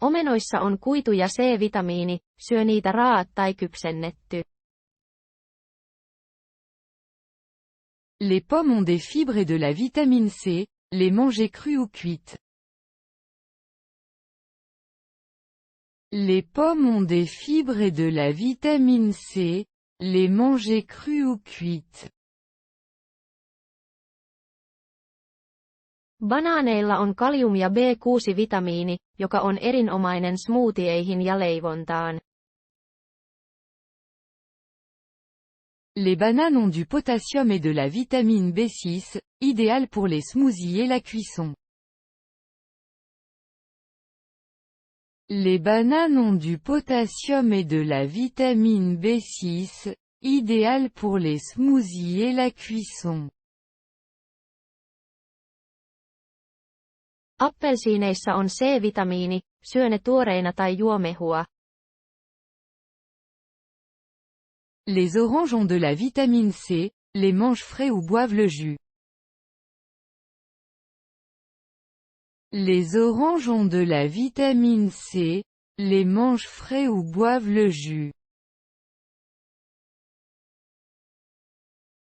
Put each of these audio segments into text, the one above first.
Omenoissa on kuitu ja C-vitamiini, syö niitä raa'at tai kypsennetty. Les pommes ont des fibres et de la vitamine C, les manger crues ou cuites. Les pommes ont des fibres et de la vitamine C, les manger crues ou cuites. Banaaneilla on kalium- ja B6-vitamiini, joka on erinomainen smoothieihin ja leivontaan. Les bananes ont du potassium et de la vitamine B6, idéal pour les smoothies et la cuisson. Les bananes ont du potassium et de la vitamine B6, idéal pour les smoothies et la cuisson. Appelsiineissa on C-vitamiini, syö ne tuoreina tai juo mehua. Les oranges ont de la vitamine C, les mange frais ou boivent le jus. Les oranges ont de la vitamine C, les mange frais ou boivent le jus.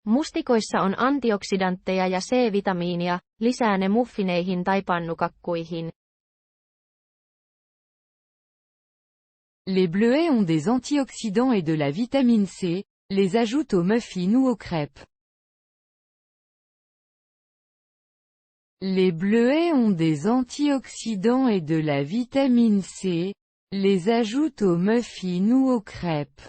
Mustikoissa on antioksidantteja ja C-vitamiinia, lisää ne muffineihin tai pannukakkuihin. Les bleuets ont des antioxydants et de la vitamine C, les ajoute aux muffins ou aux crêpes. Les bleuets ont des antioxydants et de la vitamine C, les ajoute aux muffins ou aux crêpes.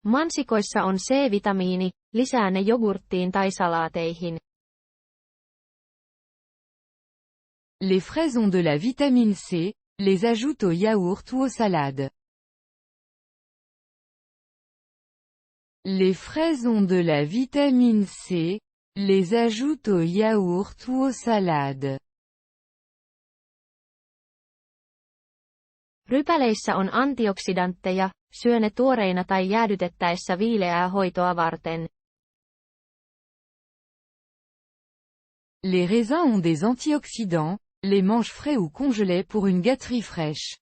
Mansikoissa on C-vitamiini, lisää ne jogurttiin tai salaateihin. Les fraises ont de la vitamine C, les ajoute au yaourt ou aux salades. Les fraises ont de la vitamine C, les ajoute au yaourt ou aux salades. Rypäleissä on antioksidantteja, syö ne tuoreina tai jäädytettäessä viileää hoitoa varten. Les raisins ont des antioxydants, les mange frais ou congelés pour une gâterie fraîche.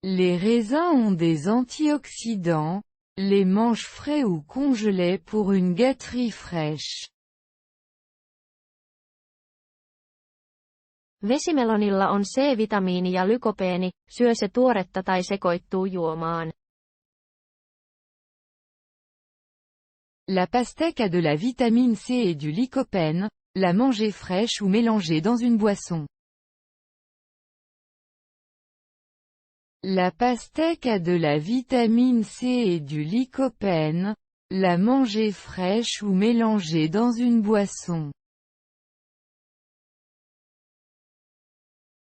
Les raisins ont des antioxydants, les mange frais ou congelés pour une gâterie fraîche. Vesimelonilla on C-vitamiini ja lykopeeni, syö se tuoretta tai sekoittuu juomaan. La pastèque a de la vitamine C et du lycopène, la manger fraîche ou mélangée dans une boisson. La pastèque a de la vitamine C et du lycopène, la manger fraîche ou mélangée dans une boisson.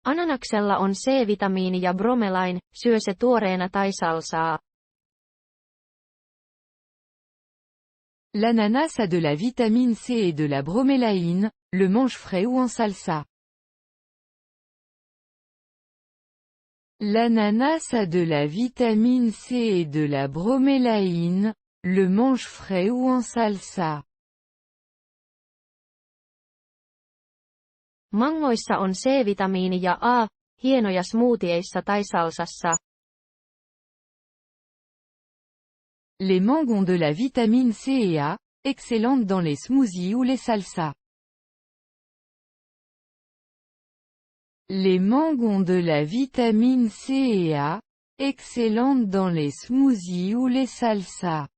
Ananaksella on C-vitamiini ja bromelain, syö se tuoreena tai salsaa. L'ananas a de la vitamine C et de la bromélaïne, le mange frais ou en salsa. L'ananas a de la vitamine C et de la bromélaïne, le mange frais ou en salsa. Mangoissa on C-vitamiini ja A, hienoja smoothieissa tai salsassa. Les mangues ont de la vitamine C et A, excellentes dans les smoothies ou les salsas. Les mangues ont de la vitamine C et A, excellentes dans les smoothies ou les salsas.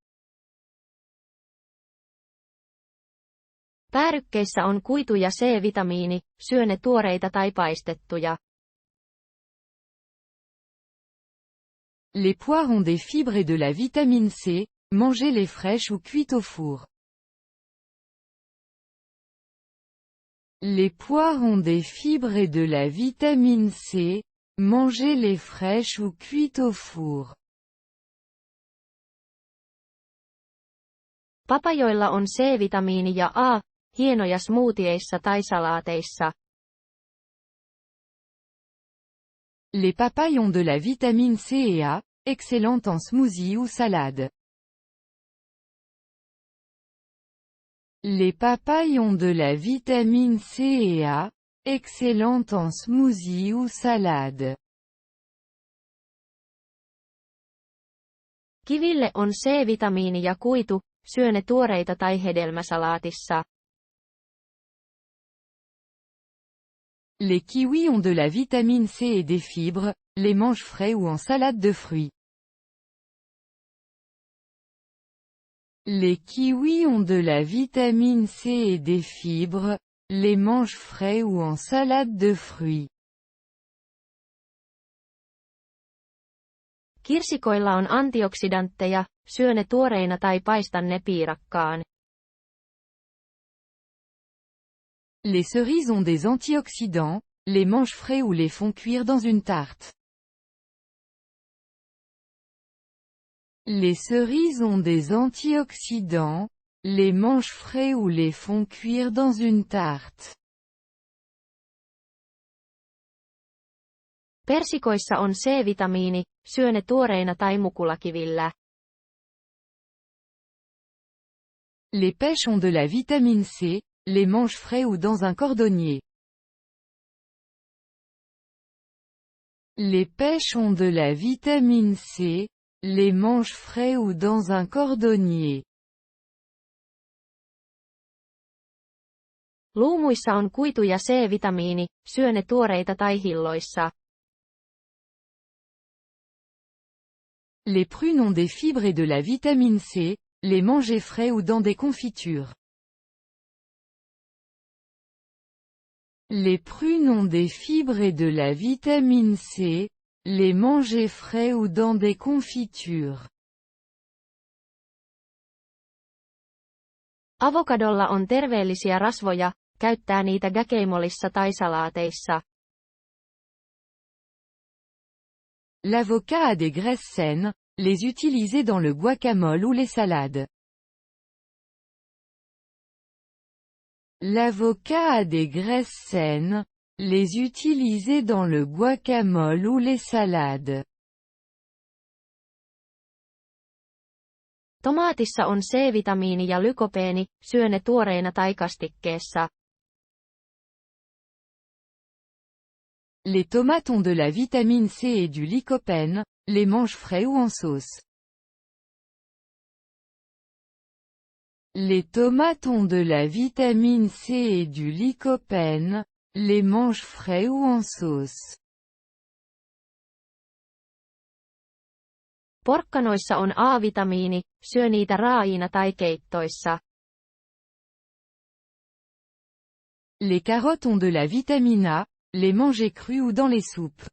Päärykkeissä on kuitu ja C-vitamiini, syö ne tuoreita tai paistettuja. Les poires ont des fibres et de la vitamine C, mangez-les fraîches ou cuites au four. Les poires ont des fibres et de la vitamine C, mangez-les fraîches ou cuites au four. Papajoilla on C-vitamiini ja A, hienoja smoothieissa tai salaateissa. Les papayes ont de la vitamine C et A, excellentes en smoothie ou salade. Les papayes ont de la vitamine C et A, excellente en smoothie ou salade. Kiville on C-vitamiini ja kuitu, syö ne tuoreita tai hedelmäsalaatissa. Les kiwis ont de la vitamine C et des fibres, les mange frais ou en salade de fruits. Les kiwis ont de la vitamine C et des fibres, les mange frais ou en salade de fruits. Kirsikoilla on antioksidantteja, syö ne tuoreina tai paista ne piirakkaan. Les cerises ont des antioxydants, les mange frais ou les font cuire dans une tarte. Les cerises ont des antioxydants, les mange frais ou les font cuire dans une tarte. Persikoissa on C-vitamiini, syö ne tuoreina tai mukulakivillä. Les pêches ont de la vitamine C, les mange frais ou dans un cordonnier. Les pêches ont de la vitamine C, les mange frais ou dans un cordonnier. Luumuissa on kuitu ja C-vitamiini, syö ne tuoreita tai hilloissa. Les prunes ont des fibres et de la vitamine C, les manger frais ou dans des confitures. Les prunes ont des fibres et de la vitamine C, les manger frais ou dans des confitures. Avokadolla on terveellisiä rasvoja, käyttää niitä guacamolissa tai salaateissa. L'avocat a des graisses saines, les utiliser dans le guacamole ou les salades. L'avocat a des graisses saines, les utiliser dans le guacamole ou les salades. Tomaatissa on C-vitamiini ja lykopeeni, syö ne tuoreina tai kastikkeessa. Les tomates ont de la vitamine C et du lycopène, les mange frais ou en sauce. Les tomates ont de la vitamine C et du lycopène, les mange frais ou en sauce. Porkkanoissa on A-vitamiini, syö niitä raaina tai keittoissa. Les carottes ont de la vitamine A, les manger crues ou dans les soupes.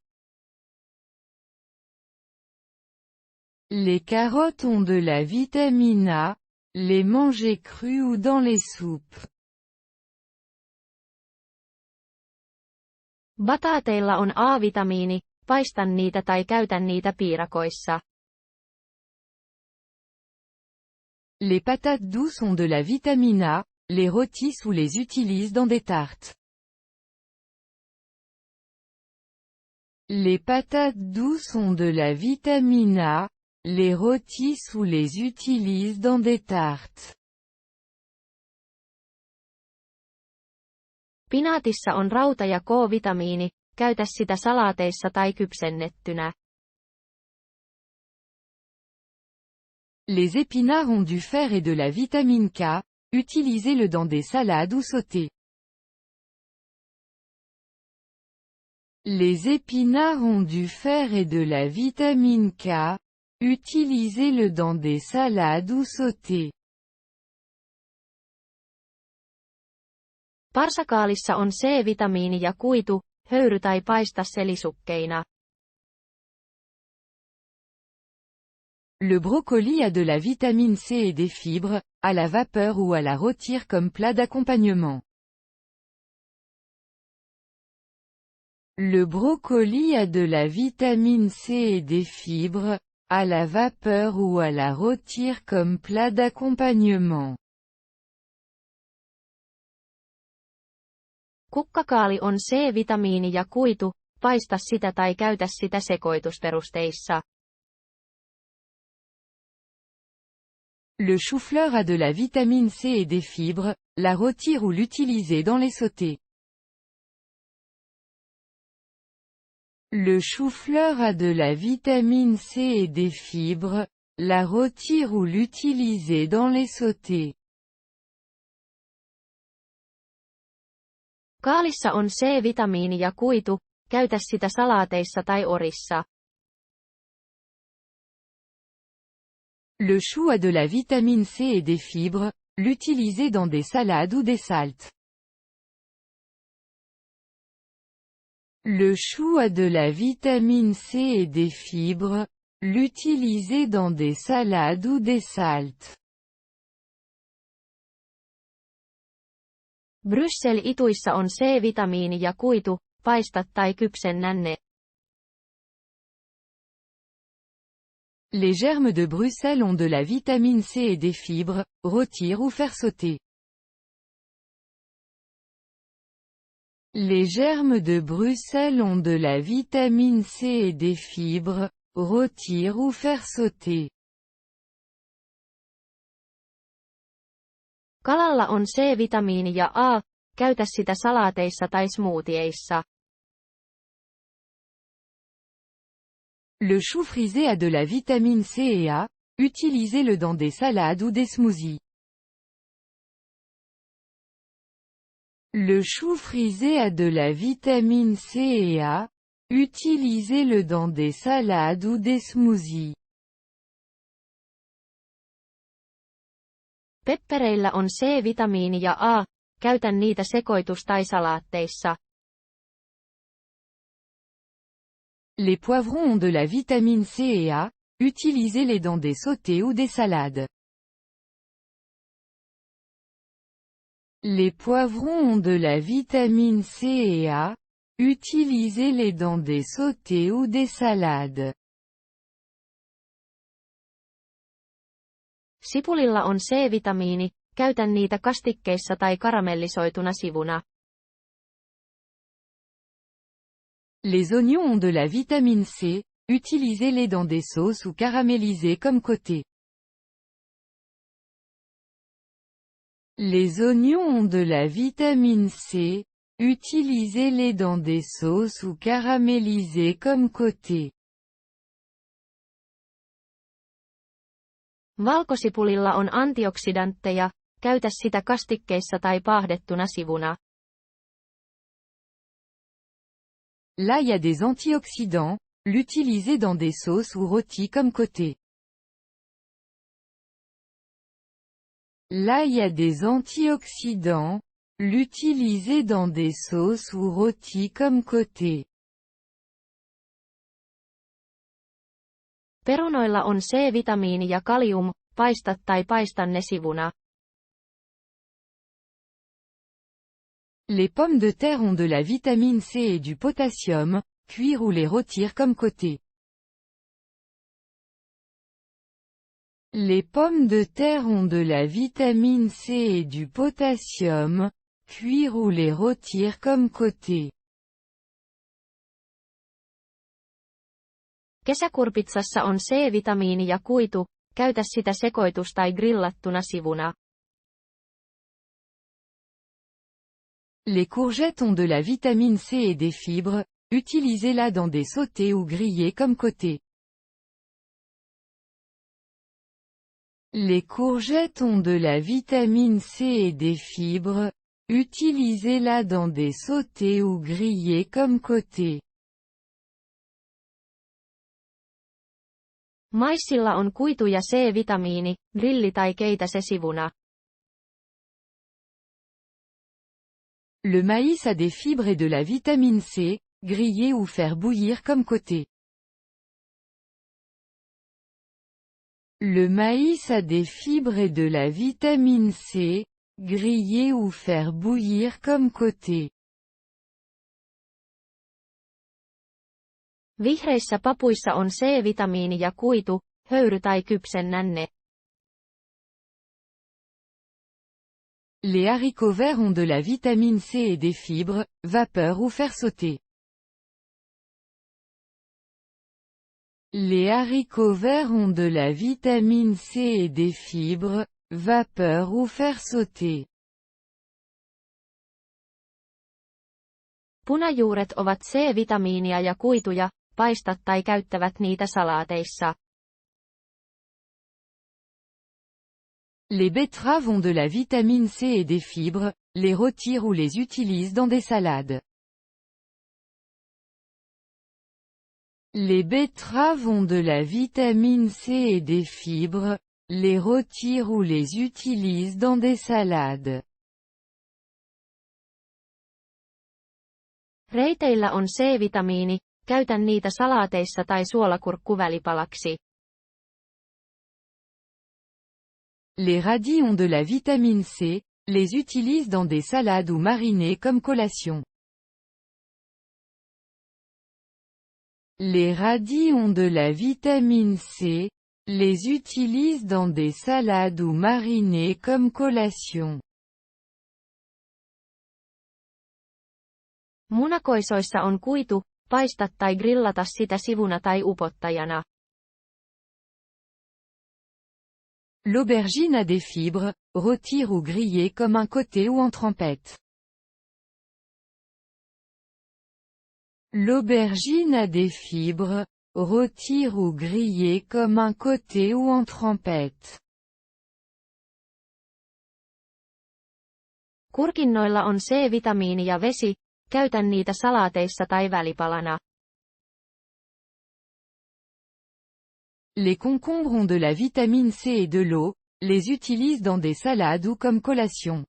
Les carottes ont de la vitamine A, les manger crues ou dans les soupes. Bataateilla on A-vitamiini, paistan niitä tai käytän niitä piirakoissa. Les patates douces ont de la vitamine A, les rôtissent ou les utilisent dans des tartes. Les patates douces ont de la vitamine A, les rôtissent ou les utilisent dans des tartes. Pinaatissa on rauta- ja K-vitamiini, käytä sitä salaateissa tai kypsennettynä. Les épinards ont du fer et de la vitamine K, utilisez-le dans des salades ou sautés. Les épinards ont du fer et de la vitamine K, utilisez-le dans des salades ou sautés. Parsakaalissa on C-vitamiini ja kuitu, höyry tai paista selisukkeina. Le brocoli a de la vitamine C et des fibres, à la vapeur ou à la rôtir comme plat d'accompagnement. Le brocoli a de la vitamine C et des fibres, à la vapeur ou à la rôtir comme plat d'accompagnement. Kukkakaali on C-vitamiini ja kuitu, paista sitä tai käytä sitä sekoitusperusteissa. Le chou-fleur a de la vitamine C et des fibres, la rôtir ou l'utiliser dans les sautés. Le chou-fleur a de la vitamine C et des fibres, la rôtir ou l'utiliser dans les sautés. Kaalissa on C-vitamiini ja kuitu, käytä sitä salaateissa tai orissa. Le chou a de la vitamine C et des fibres, l'utiliser dans des salades ou des saltes. Le chou a de la vitamine C et des fibres, l'utiliser dans des salades ou des saltes. Bryssel-ituissa on C-vitamiini ja kuitu, paista tai kypsennä ne. Les germes de Bruxelles ont de la vitamine C et des fibres, rôtir ou faire sauter. Les germes de Bruxelles ont de la vitamine C et des fibres, rôtir ou faire sauter. Kalalla on C-vitamiini ja A, käytä sitä salaateissa tai smoothieissa. Le chou frisé a de la vitamine C et A, utilisez-le dans des salades ou des smoothies. Le chou frisé a de la vitamine C et A, utilisez-le dans des salades ou des smoothies. Peppereillä on C-vitamiini ja A, käytä niitä sekoitus- tai salaatteissa. Les poivrons ont de la vitamine C et A, utilisez-les dans des sautés ou des salades. Les poivrons ont de la vitamine C et A, utilisez-les dans des sautés ou des salades. Sipulilla on C-vitamiini, käytä niitä kastikkeissa tai karamellisoituna sivuna. Les oignons ont de la vitamine C, utilisez-les dans des sauces ou caramélisés comme côté. Les oignons ont de la vitamine C, utilisez-les dans des sauces ou caramélisés comme côté. Valkosipulilla on antioksidantteja, käytä sitä kastikkeissa tai paahdettuna sivuna. L'ail a des antioxydants, l'utilisez dans des sauces ou rôtis comme côté. L'ail a des antioxydants, l'utilisez dans des sauces ou rôtis comme côté. Perunoilla on C-vitamiini ja kalium, paista tai paista ne sivuna. Les pommes de terre ont de la vitamine C et du potassium, cuire ou les rôtir comme côté. Les pommes de terre ont de la vitamine C et du potassium, cuire ou les rôtir comme côté. Kesäkurpitsassa on C-vitamiini ja kuitu, käytä sitä sekoitus- tai grillattuna sivuna. Les courgettes ont de la vitamine C et des fibres, utilisez-la dans des sautés ou grillés comme côté. Les courgettes ont de la vitamine C et des fibres, utilisez-la dans des sautés ou grillés comme côté. Maissilla on kuitu ja C-vitamiini, grilli tai keitä se sivuna. Le maïs a des fibres et de la vitamine C, griller ou faire bouillir comme côté. Le maïs a des fibres et de la vitamine C, griller ou faire bouillir comme côté. Vihreissä papuissa on C-vitamiini ja kuitu, höyry tai kypsennä ne. Les haricots verts ont de la vitamine C et des fibres, vapeur ou faire sauter. Les haricots verts ont de la vitamine C et des fibres, vapeur ou faire sauter. Punajuuret ovat C-vitamiinia ja kuituja, paista tai käyttävät niitä salaateissa. Les betteraves ont de la vitamine C et des fibres, les retirent ou les utilisent dans des salades. Les betteraves ont de la vitamine C et des fibres, les retirent ou les utilisent dans des salades. Reiteillä on C-vitamiini, käytän niitä salaateissa tai suolakurkkuvälipalaksi. Les radis ont de la vitamine C, les utilisent dans des salades ou marinés comme collation. Les radis ont de la vitamine C, les utilisent dans des salades ou marinés comme collation. Munakoisoissa on kuitu, paista tai grillata sitä sivuna tai upottajana. L'aubergine a des fibres, rôtir ou griller comme un côté ou en trempette. L'aubergine a des fibres, rôtir ou griller comme un côté ou en trempette. Kurkinnoilla on C-vitamiini ja vesi, käytän niitä salaateissa tai välipalana. Les concombres ont de la vitamine C et de l'eau, les utilisent dans des salades ou comme collation.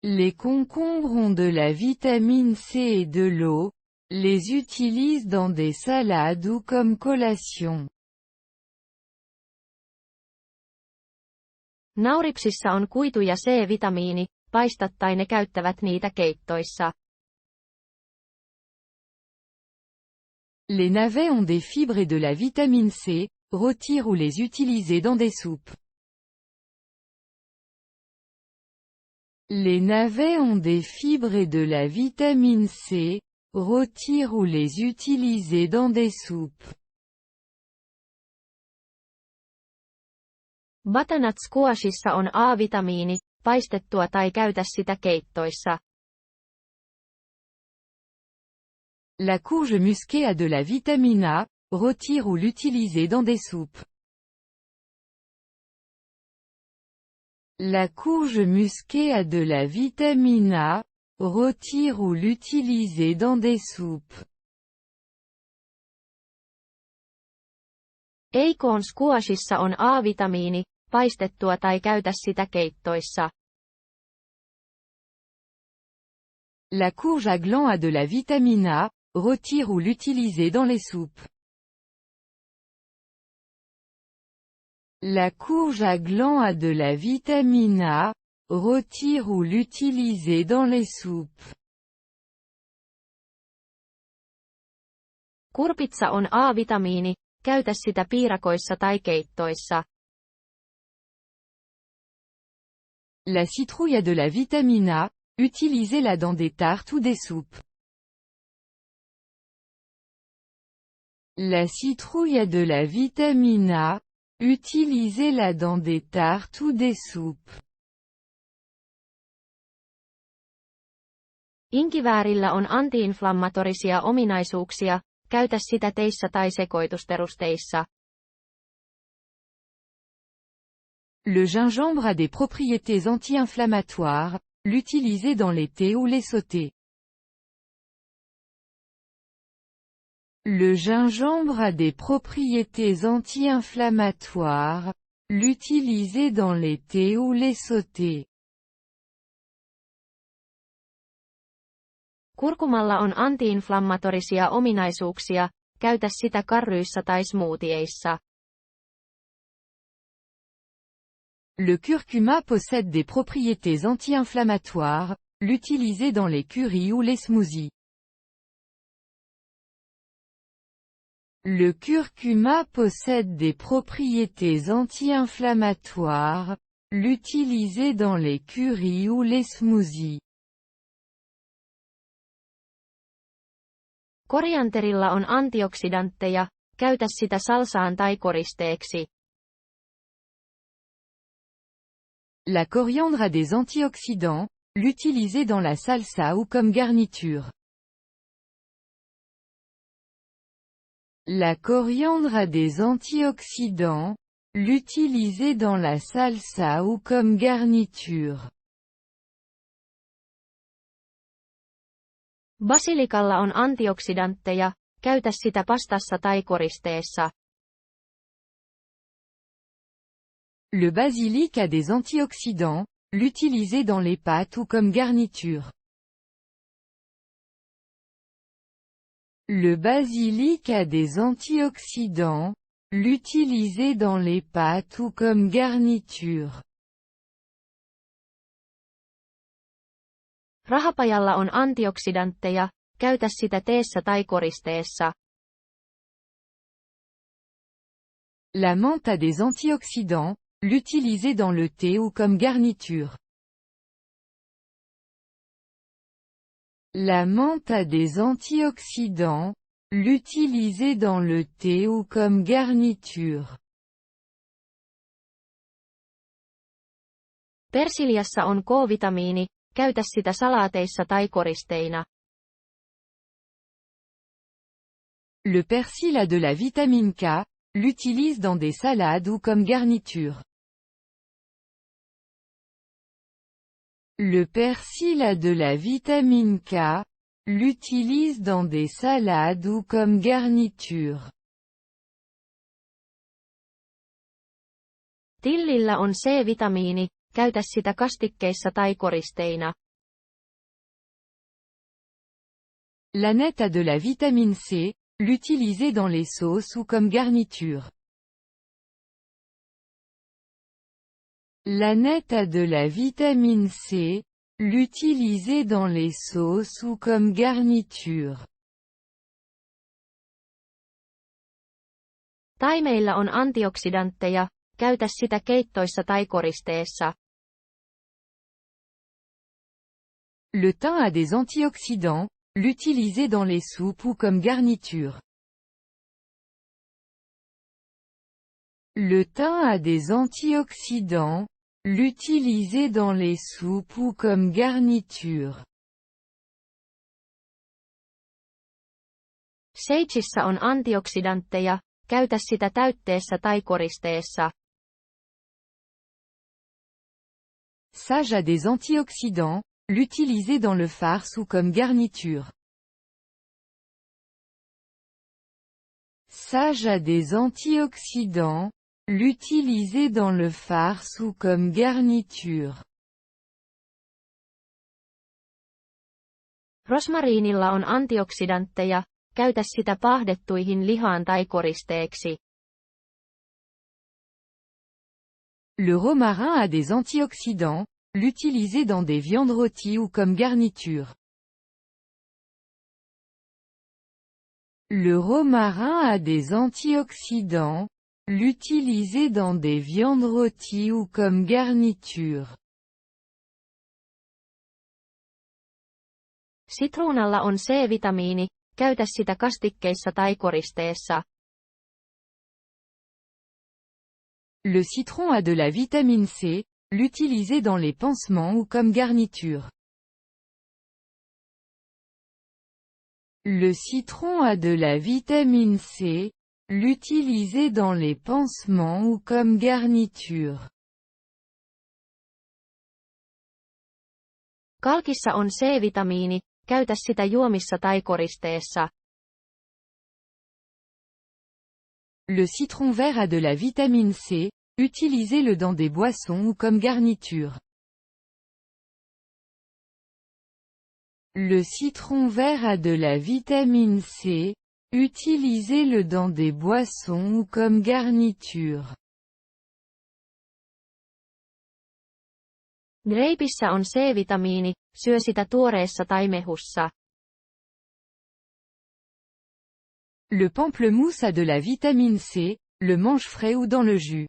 Les concombres ont de la vitamine C et de l'eau, les utilisent dans des salades ou comme collation. Nauripsissa on kuitu ja C-vitamiini, paista tai ne käyttävät niitä keittoissa. Les navets ont des fibres et de la vitamine C, rôtir ou les utiliser dans des soupes. Les navets ont des fibres et de la vitamine C, rôtir ou les utiliser dans des soupes. Butternut squashissa on A-vitamiini, paistettua tai käytä sitä keittoissa. La courge musquée a de la vitamine A, rôtir ou l'utiliser dans des soupes. La courge musquée a de la vitamine A, rôtir ou l'utiliser dans des soupes. Acorn squashissa on A-vitamiini, paistettua tai käytä sitä keittoissa. La courge à gland a de la vitamine A, rôtir ou l'utiliser dans les soupes. La courge à gland a de la vitamine A, rôtir ou l'utiliser dans les soupes. Kurpitsa on A-vitamiini, käytä sitä piirakoissa tai keittoissa. La citrouille a de la vitamine A, utilisez-la dans des tartes ou des soupes. La citrouille a de la vitamine A, utilisez-la dans des tartes ou des soupes. Inkiväärillä on antiinflammatorisia ominaisuuksia, käytä sitä teissä tai sekoitusterusteissa. Le gingembre a des propriétés anti-inflammatoires, l'utilisez dans les thés ou les sautés. Le gingembre a des propriétés anti-inflammatoires, l'utilisez dans les thés ou les sautés. Kurkumalla on antiinflammatorisia ominaisuuksia, käytä sitä karryissä tai smoothieissa. Le curcuma possède des propriétés anti-inflammatoires, l'utilisez dans les currys ou les smoothies. Le curcuma possède des propriétés anti-inflammatoires, l'utilisez dans les currys ou les smoothies. Korianterilla on antioksidantteja, käytä sitä salsaan tai koristeeksi. La coriandre a des antioxydants, l'utiliser dans la salsa ou comme garniture. La coriandre a des antioxydants, l'utiliser dans la salsa ou comme garniture. Basilikalla on antioksidantteja, käytä sitä pastassa tai koristeessa. Le basilic a des antioxydants, l'utiliser dans les pâtes ou comme garniture. Le basilic a des antioxydants, l'utiliser dans les pâtes ou comme garniture. Rahapajalla on antioksidantteja, käytä sitä teessä tai koristeessa. La menthe a des antioxydants, l'utiliser dans le thé ou comme garniture. La menthe a des antioxydants, l'utiliser dans le thé ou comme garniture. Persiliassa on K-vitamiini, käytä sitä salaateissa tai koristeina. Le persil a de la vitamine K, l'utilise dans des salades ou comme garniture. Le persil a de la vitamine K, l'utilise dans des salades ou comme garniture. Tillillä on C-vitamiini, käytä sitä kastikkeissa tai koristeina. L'ânette a de la vitamine C, l'utiliser dans les sauces ou comme garniture. L'ânette a de la vitamine C, l'utiliser dans les sauces ou comme garniture. Taimeilla on antioksidantteja, käytä sitä keittoissa tai koristeessa. Le thym a des antioxydants, l'utiliser dans les soupes ou comme garniture. Le thym a des antioxydants, l'utiliser dans les soupes ou comme garniture. Sageissa on antioksidantteja, käytä sitä täytteessä tai koristeessa. Sage a des antioxydants, l'utiliser dans le farce ou comme garniture. Sage a des antioxydants, l'utiliser dans le farce ou comme garniture. Rosmariinilla on antioksidantteja, käytä sitä paahdettuihin lihaan tai koristeeksi. Le romarin a des antioxydants, l'utiliser dans des viandes rôties ou comme garniture. Le romarin a des antioxydants, l'utiliser dans des viandes rôties ou comme garniture. Sitruunalla on C-vitamiini, käytä sitä kastikkeissa tai koristeessa. Le citron a de la vitamine C, l'utiliser dans les pansements ou comme garniture. Le citron a de la vitamine C, l'utiliser dans les pansements ou comme garniture. Kalkissa on C-vitamiini, käytä sitä juomissa tai koristeessa. Le citron vert a de la vitamine C, utilisez-le dans des boissons ou comme garniture. Le citron vert a de la vitamine C, utilisez-le dans des boissons ou comme garniture. Greipissä on C-vitamiini, syö sitä tuoreessa tai mehussa. Le pamplemousse a de la vitamine C, le mange frais ou dans le jus.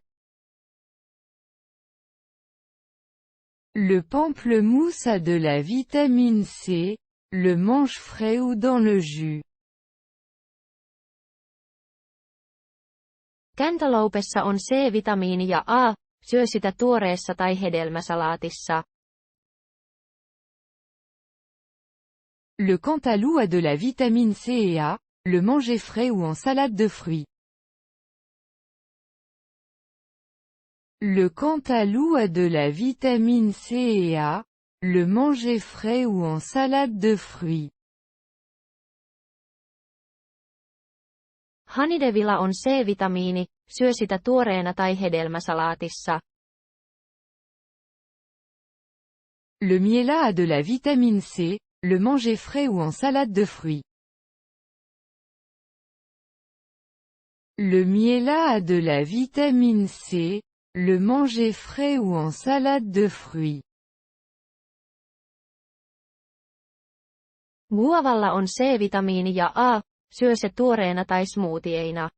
Le pamplemousse a de la vitamine C, le mange frais ou dans le jus. Cantaloupeessa on C-vitamiini ja A, syö sitä tuoreessa tai hedelmäsalaatissa. Le cantaloupe a de la vitamine C et A, le manger frais ou en salade de fruits. Le cantaloupe a de la vitamine C et A, le manger frais ou en salade de fruits. Hanidevilla on C-vitamiini, syö sitä tuoreena tai hedelmäsalaatissa. Le miela a de la vitamine C, le manger frais ou en salade de fruits. Le miela a de la vitamine C, le manger frais ou en salade de fruits. Guavalla on C-vitamiini ja A, syö se tuoreena tai smoothieina.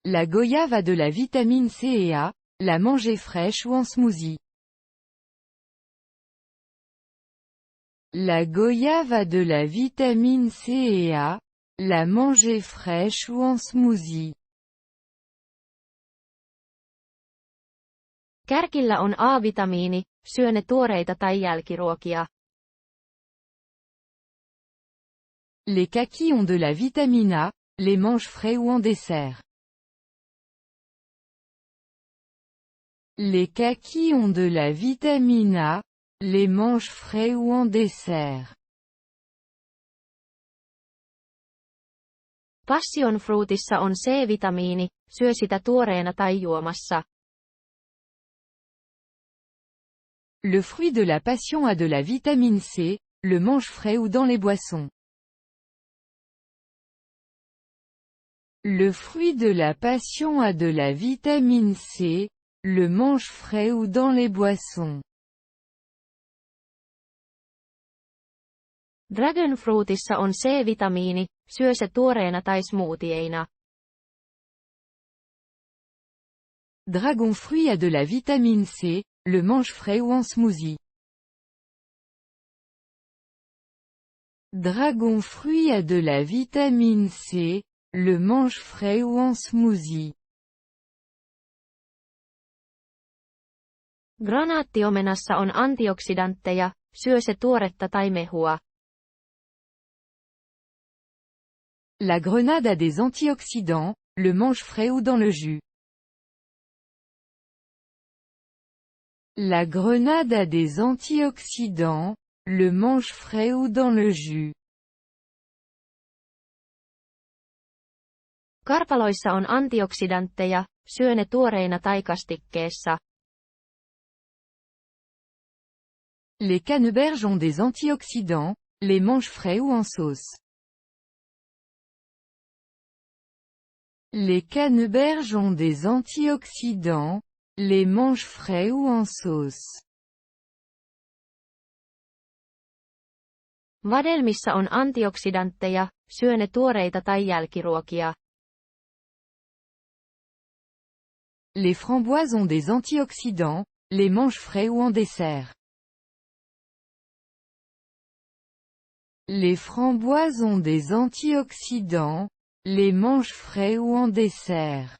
La goyave a de la vitamine C et A, la manger fraîche ou en smoothie. La goyave a de la vitamine C et A, la manger fraîche ou en smoothie. Kärkillä on A-vitamiini, syö ne tuoreita tai jälkiruokia. Les kakis ont de la vitamine A, les mange frais ou en dessert. Les kakis ont de la vitamine A, les mange frais ou en dessert. Passionfruitissa on C-vitamiini, syö sitä tuoreena tai juomassa. Le fruit de la passion a de la vitamine C, le mange frais ou dans les boissons. Le fruit de la passion a de la vitamine C, le mange frais ou dans les boissons. Dragonfruitissa on C-vitamiini, syö se tuoreena tai smoothieina. Dragonfruit a de la vitamine C, le mange frais ou en smoothie. Dragonfruit a de la vitamine C, le mange frais ou en smoothie. Granaattiomenassa on antioksidantteja, syö se tuoretta tai mehua. La grenade a des antioxydants, le mange frais ou dans le jus. La grenade a des antioxydants, le mange frais ou dans le jus. Karpaloissa on antioksidantteja, syö ne tuoreina tai kastikkeessa. Les canneberges ont des antioxydants, les mange frais ou en sauce. Les canneberges ont des antioxydants, les mange frais ou en sauce. Vadelmissa on antioksidantteja, syö ne tuoreita tai jälkiruokia. Les framboises ont des antioxydants, les mange frais ou en dessert. Les framboises ont des antioxydants, les mange frais ou en dessert.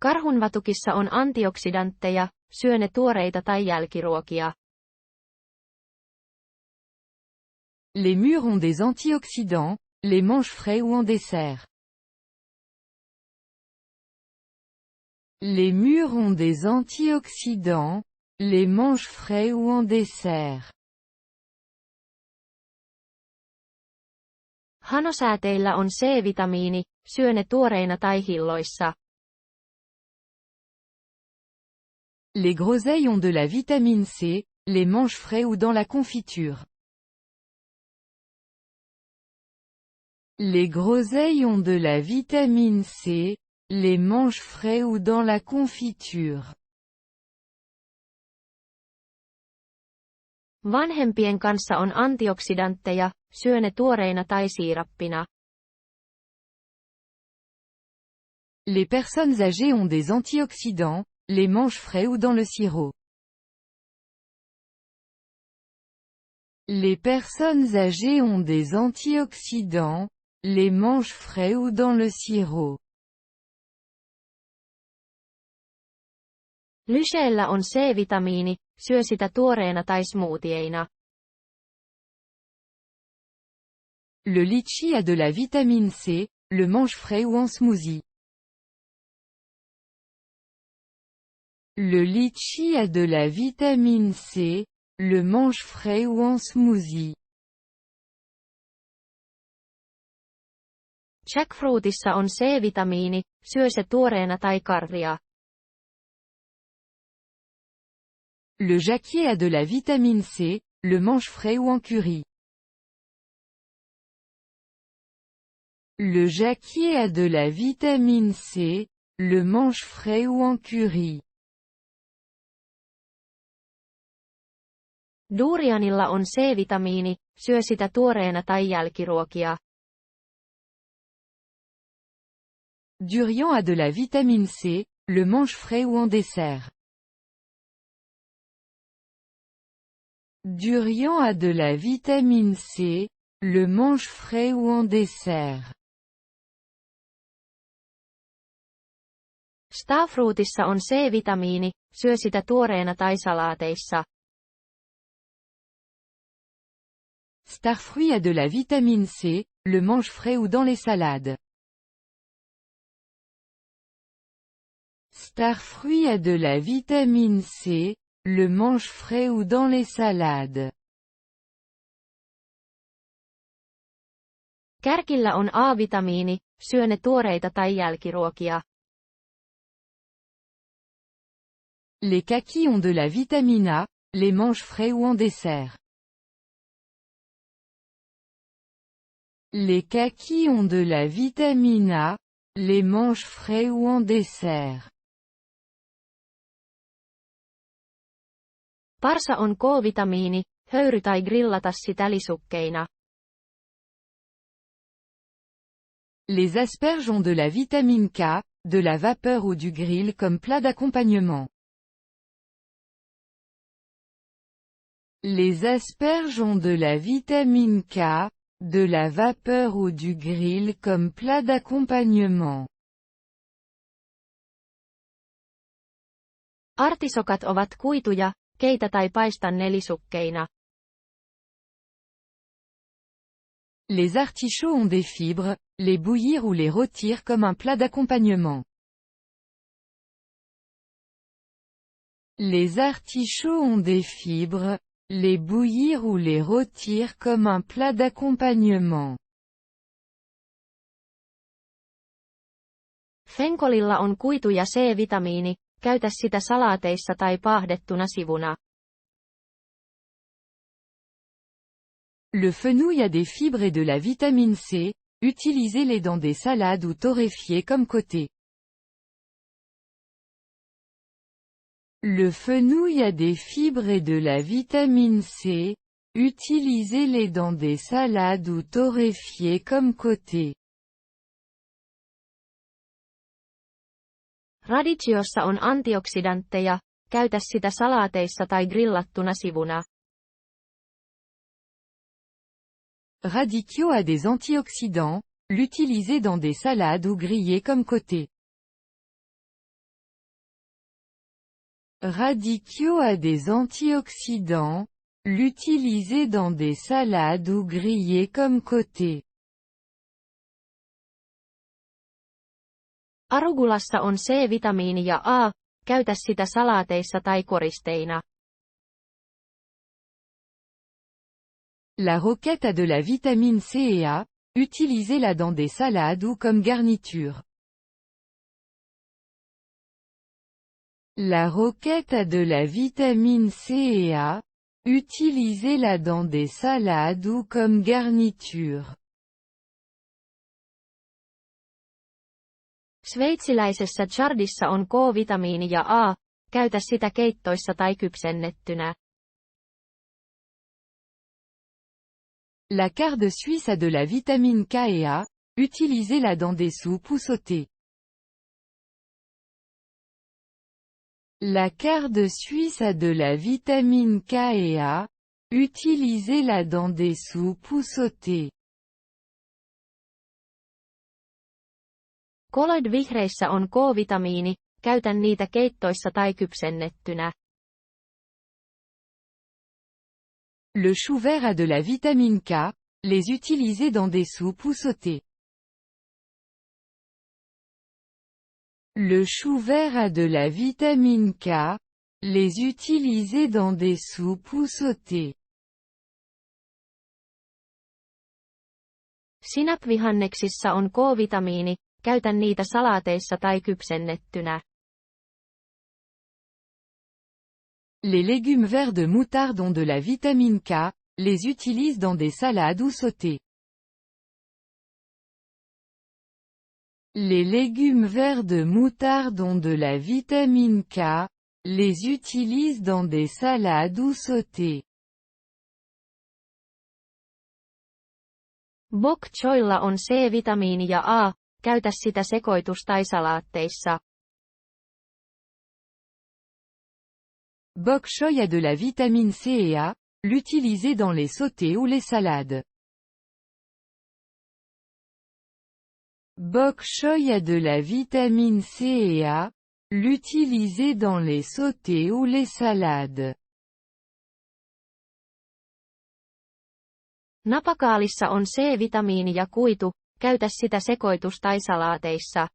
Karhunvatukissa on antioksidantteja, syö ne tuoreita tai jälkiruokia. Les mûres ont des antioxydants, les mange frais ou en dessert. Les mûres ont des antioxydants, les mange frais ou en dessert. Hanosääteillä on C-vitamiini, syö ne tuoreina tai hilloissa. Les groseilles ont de la vitamine C, les mange frais ou dans la confiture. Les groseilles ont de la vitamine C, les mange frais ou dans la confiture. Vanhempien kanssa on antioksidantteja, syö ne tuoreina tai siirappina. Les personnes âgées ont des antioxydants, les mange frais ou dans le sirop. Les personnes âgées ont des antioxydants, les mangent frais ou dans le sirop. Lyseellä on C-vitamiini, syö sitä tuoreena tai smoothieina. Le litchi a de la vitamine C, le mange frais ou en smoothie. Le litchi a de la vitamine C, le mange frais ou en smoothie. Jackfruitissa on C-vitamiini, syö se tuoreena tai karria. Le jacquier a de la vitamine C, le mange frais ou en curry. Le jacquier a de la vitamine C, le mange frais ou en curry. Durianilla on C-vitamiini, syö sitä tuoreena tai jälkiruokia. Durian a de la vitamine C, le mange frais ou en dessert. Durian a de la vitamine C, le mange frais ou en dessert. Starfruitissa on C-vitamiini, syö sitä tuoreena tai salaateissa. Starfruit a de la vitamine C, le mange frais ou dans les salades. Starfruit a de la vitamine C, le mange frais ou dans les salades. Kärkillä on A-vitamiini, syö ne tuoreita tai jälkiruokia. Les kakis ont de la vitamine A, les mange frais ou en dessert. Les kakis ont de la vitamine A, les mange frais ou en dessert. Parsa on K-vitamiini, höyry tai grillata sitä lisukkeina. Les asperges ont de la vitamine K, de la vapeur ou du grill comme plat d'accompagnement. Les asperges ont de la vitamine K, de la vapeur ou du grill comme plat d'accompagnement. Artisokat ovat kuituja, keitä tai paista ne lisukkeina. Les artichauts ont des fibres, les bouillir ou les rôtir comme un plat d'accompagnement. Les artichauts ont des fibres, les bouillir ou les rôtir comme un plat d'accompagnement. Fenkolilla on kuitu ja C-vitamiini, käytä sitä salaateissa tai paahdettuna sivuna. Le fenouil a des fibres et de la vitamine C, utilisez-les dans des salades ou torréfiées comme côté. Le fenouil a des fibres et de la vitamine C, utilisez-les dans des salades ou torréfiées comme côté. Radicchiossa on antioksidantteja, käytä sitä salaateissa tai grillattuna sivuna. Radicchio a des antioxydants, l'utilisez dans des salades ou grillées comme côté. Radicchio a des antioxydants, l'utilisez dans des salades ou grillées comme côté. Arugulassa on C-vitamiini ja A, käytä sitä salaateissa tai koristeina. La roquette a de la vitamine C et A, utilisez-la dans des salades ou comme garniture. La roquette a de la vitamine C et A, utilisez-la dans des salades ou comme garniture. Sveitsiläisessä chardissa on K-vitamiini ja A, käytä sitä keittoissa tai kypsennettynä. La carde suisse a de la vitamine K et A, utilisez-la dans des soupes ou sautées. La carde suisse a de la vitamine K et A, Utilisez-la dans des soupes ou sautées. Collard-vihreissä on K-vitamiini, käytän niitä keittoissa tai kypsennettynä. Le chou vert a de la vitamine K, les utiliser dans des soupes ou sautées. Le chou vert a de la vitamine K, les utiliser dans des soupes ou sautées. Sinapvihanneksissa on K-vitamiini, käytän niitä salaateissa tai kypsennettynä. Les légumes verts de moutarde ont de la vitamine K, les utilise dans des salades ou sautées. Les légumes verts de moutarde ont de la vitamine K, les utilise dans des salades ou sautées. Bok choilla on C-vitamiini ja A, käytä sitä sekoitus- tai salaatteissa. Bok choy a de la vitamine C et A, l'utiliser dans les sautés ou les salades. Bok choy a de la vitamine C et A, l'utiliser dans les sautés ou les salades. Napakaalissa on C-vitamiini ja kuitu, käytä sitä sekoitus- tai salaateissa.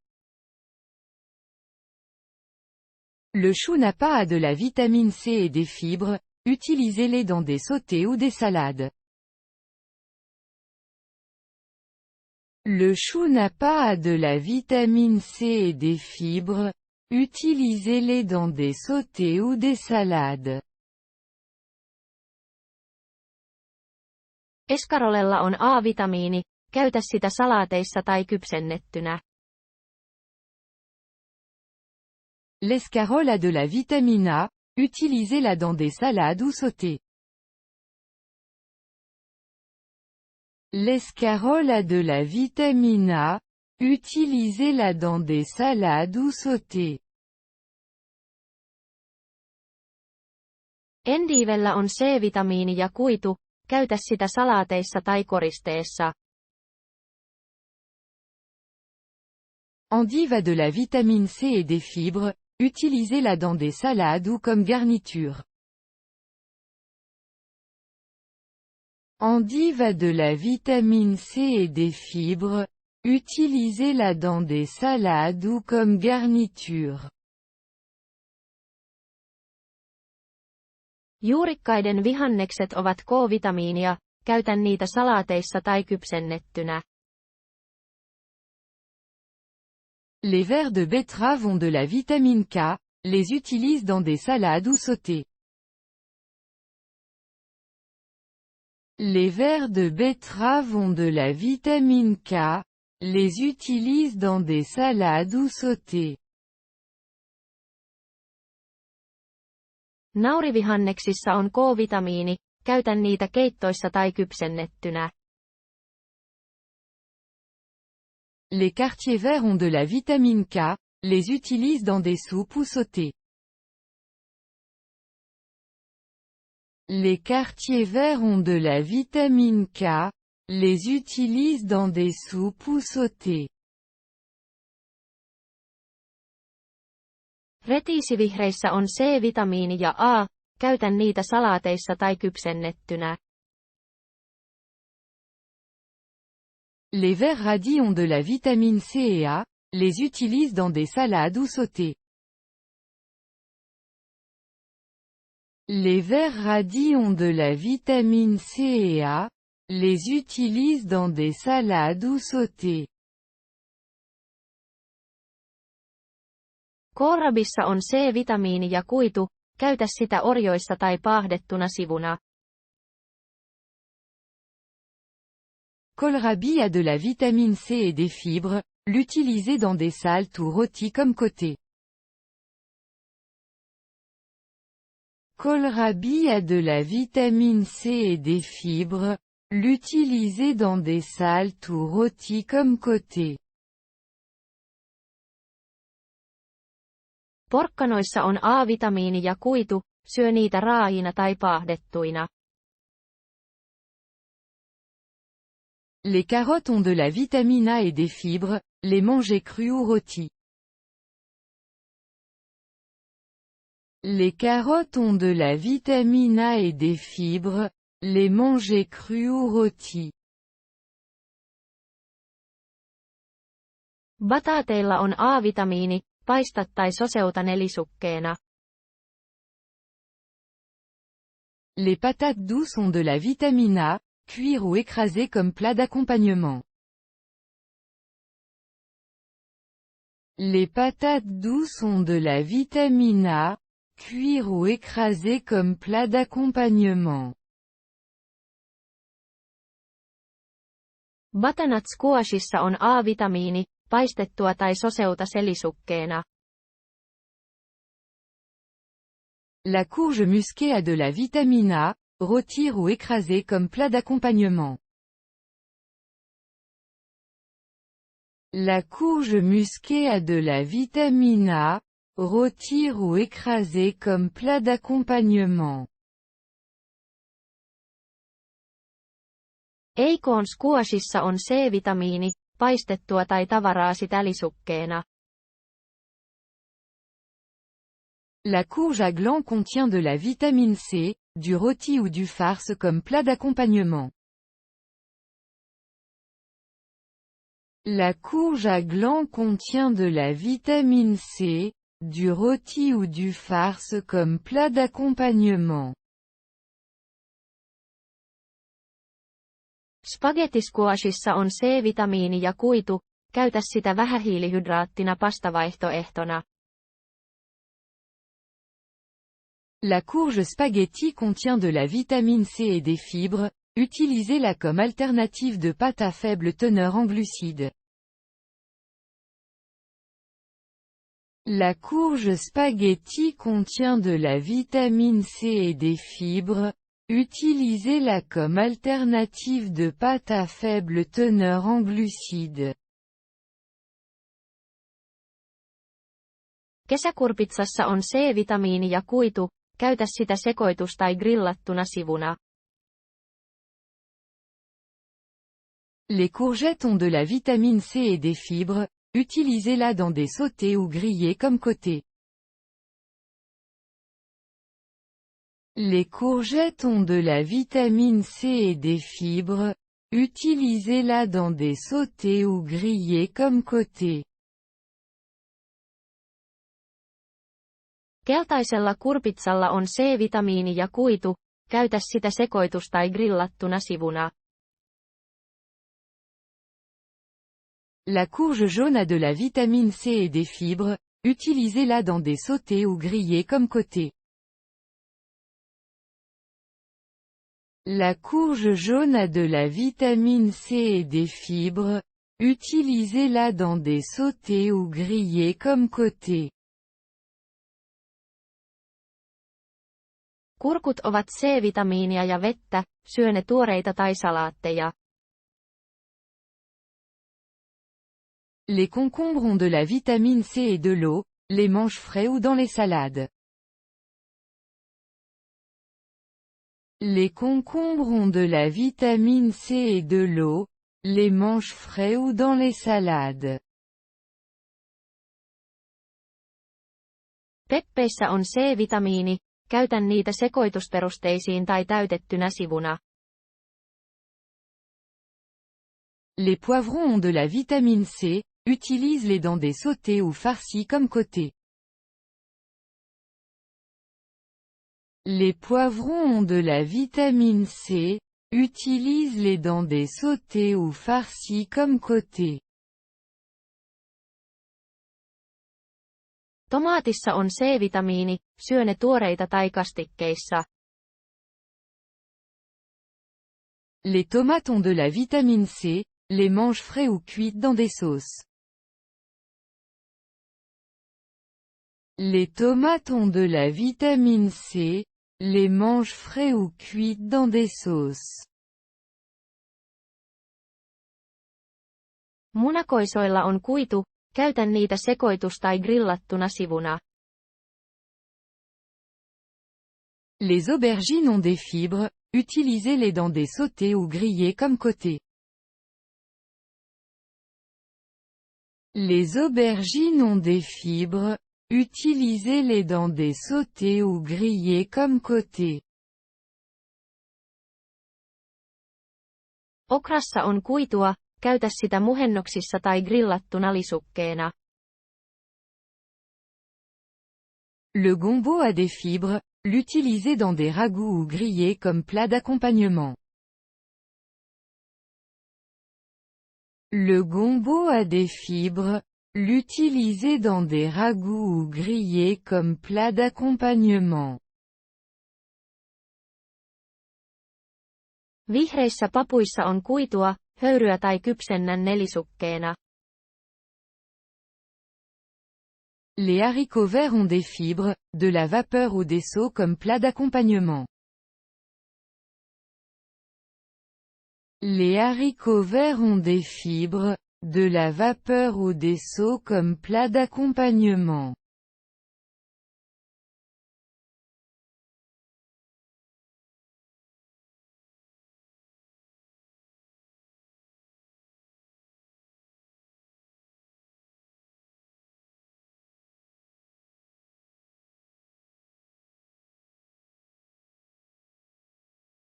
Le chou napa a de la vitamine C et des fibres, utilisez-les dans des sautés ou des salades. Le chou napa a de la vitamine C et des fibres, utilisez-les dans des sautés ou des salades. Escarolella on A-vitamiini, käytä sitä salaateissa tai kypsennettynä. L'escarole a de la vitamine A, utilisez-la dans des salades ou sautés. L'escarole a de la vitamine A, utilisez-la dans des salades ou sautés. Endiivellä on C-vitamiini ja kuitu, käytä sitä salaateissa tai koristeessa. Endive a de la vitamine C et des fibres, utilisez-la dans des salades ou comme garniture. Endive a de la vitamine C et des fibres, utilisez-la dans des salades ou comme garniture. Juurikkaiden vihannekset ovat K-vitamiinia, käytän niitä salaateissa tai kypsennettynä. Les vers de betterave ont de la vitamine K, les utilise dans des salades ou sautés. Les vers de betterave ont de la vitamine K, les utilise dans des salades ou sautés. Naurivihanneksissa on K-vitamiini, käytän niitä keittoissa tai kypsennettynä. Les quartiers verts ont de la vitamine K, les utilise dans des soupes ou sautés. Les quartiers verts ont de la vitamine K, les utilise dans des soupes ou sautés. Retiisivihreissä on C-vitamiini ja A, käytän niitä salaateissa tai kypsennettynä. Les verts radis ont de la vitamine C et A, les utilise dans des salades ou sautés. Les verts radis ont de la vitamine C et A, les utilise dans des salades ou sautés. Kohlrabissa on C-vitamiini ja kuitu, käytä sitä orjoissa tai paahdettuna sivuna. Kohlrabi a de la vitamine C et des fibres, l'utiliser dans des saltes ou rôtis comme côté. Kohlrabi a de la vitamine C et des fibres, l'utiliser dans des saltes ou rôtis comme côté. Porkkanoissa on A-vitamiini ja kuitu, syö niitä raa'ina tai paahdettuina. Les carottes ont de la vitamine A et des fibres, les manger crues ou rôties. Les carottes ont de la vitamine A et des fibres, les manger crues ou rôties. Bataateilla on A-vitamiini, paista tai soseuta nelisukkeena. Les patates douces ont de la vitamine A, cuire ou écraser comme plat d'accompagnement. Les patates douces ont de la vitamine A, cuire ou écraser comme plat d'accompagnement. Butternut squashissa on A-vitamiini, paistettua tai soseuta selisukkeena. La courge musquée a de la vitamine A, rôtir ou écraser comme plat d'accompagnement. La courge musquée a de la vitamine A, rôtir ou écraser comme plat d'accompagnement. Acorn squashissa on C-vitamiini, paistettua tai tavaraasi tälisukkeena. La courge à gland contient de la vitamine C, du rôti ou du farce comme plat d'accompagnement. La courge à gland contient de la vitamine C, du rôti ou du farce comme plat d'accompagnement. Spaghetti squashissa on C-vitamiini ja kuitu, käytä sitä vähähiilihydraattina pastavaihtoehtona. La courge spaghetti contient de la vitamine C et des fibres, utilisez-la comme alternative de pâte à faible teneur en glucides. La courge spaghetti contient de la vitamine C et des fibres, utilisez-la comme alternative de pâte à faible teneur en glucides. Kesäkurpitsassa on C-vitamiini ja kuitu, käytä sitä sekoitus- tai grillattuna sivuna. Les courgettes ont de la vitamine C et des fibres, utilisez-la dans des sautés ou grillés comme côté. Les courgettes ont de la vitamine C et des fibres, utilisez-la dans des sautés ou grillés comme côté. Keltaisella kurpitsalla on C-vitamiini ja kuitu, käytä sitä sekoitus- tai grillattuna sivuna. La courge jaune a de la vitamine C et des fibres, utilisez-la dans des sautés ou grillés comme côté. La courge jaune a de la vitamine C et des fibres, utilisez-la dans des sautés ou grillés comme côté. Kurkut ovat C-vitamiinia ja vettä, syö ne tuoreita tai salaatteja. Les concombres ont de la vitamine C et de l'eau, les mange frais ou dans les salades. Les concombres ont de la vitamine C et de l'eau, les mange frais ou dans les salades. Peppeissä on C-vitamiini, käytä niitä sekoitusperusteisiin tai täytettynä sivuna. Les poivrons ont de la vitamine C, utilise-les dans des sautés ou farcis comme côté. Les poivrons ont de la vitamine C, utilise-les dans des sautés ou farcis comme côté. Tomaatissa on C-vitamiini, syö ne tuoreita tai kastikkeissa. Les tomates ont de la vitamine C, les mange frais ou cuites dans des sauces. Les tomates ont de la vitamine C, les mange frais ou cuites dans des sauces. Munakoisoilla on kuitu, käytä niitä sekoitus- tai grillattuna sivuna. Les aubergines ont des fibres, utilisez-les dans des sautés ou grillés comme côté. Les aubergines ont des fibres, utilisez-les dans des sautés ou grillés comme côté. Okrassa on kuitua, käytä sitä muhennoksissa tai grillattuna lisukkeena. Le gombo a des fibres, l'utiliser dans des ragoûts ou grillés comme plat d'accompagnement. Le gombo a des fibres, l'utiliser dans des ragoûts ou grillés comme plat d'accompagnement. Vihreissä papuissa on kuitua, höyryä tai kypsennän lisukkeena. Les haricots verts ont des fibres, de la vapeur ou des seaux comme plat d'accompagnement. Les haricots verts ont des fibres, de la vapeur ou des seaux comme plat d'accompagnement.